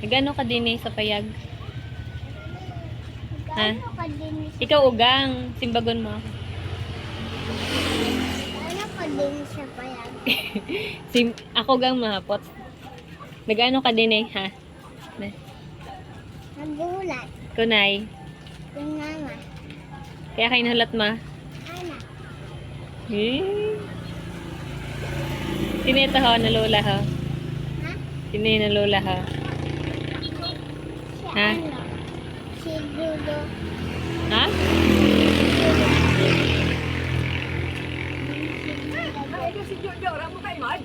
Nagano ka din sa payag? Ha? Ano ka din sa... Ikaw ugang. Simbagon mo ako. Ano ka din sa payag? Ako gang mahapot. Nagano ka din ha? Na- Nagulat. Kunay. Yung mama. Kaya kayo nahulat ma. Ana. Eh. Sino ito ho? Na lola ho? Ha? Sino yung na lola ho? Si Ha? ano? Si Dudo. Ha? Si Jojo, orang mo kay Mad.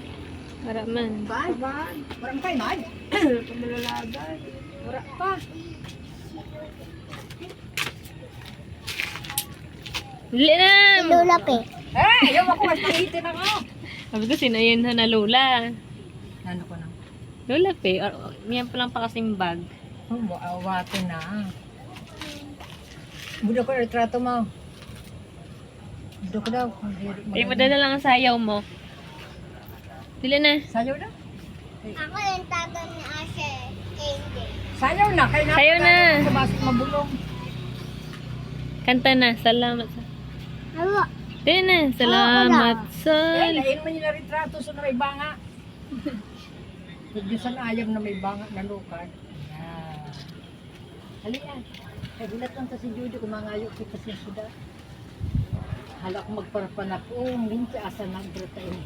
Para man. Orang kay Mad. Pamilalagan. Ora pa. Dili na! Si Lola Pe. Ayaw ako mas pangitin ako. Sabi ko, sino yun ho? Na lola. Ano ko na? Lola pe. Miyan pa lang pa kasing bag. Awate na. Budo ko retrato mo. Budo ko daw. Eh, madala lang ang sayaw mo. Dili na. Sayaw na. Ako yung tago ni Ashe. Angel. Sayaw na. Kaya Sayaw na. Sumasok mabulong. Kanta na. Salamat sa... Ano? Dili na. Salamat sa... Lain man yung retrato sa may banga. Diyos na ayam na may banga na lukan. Yan. Halian. Nagulat lang ta si Judy kung mangayo kita siya suda. Hala ko magparapan ako. Minti asa na berta ini.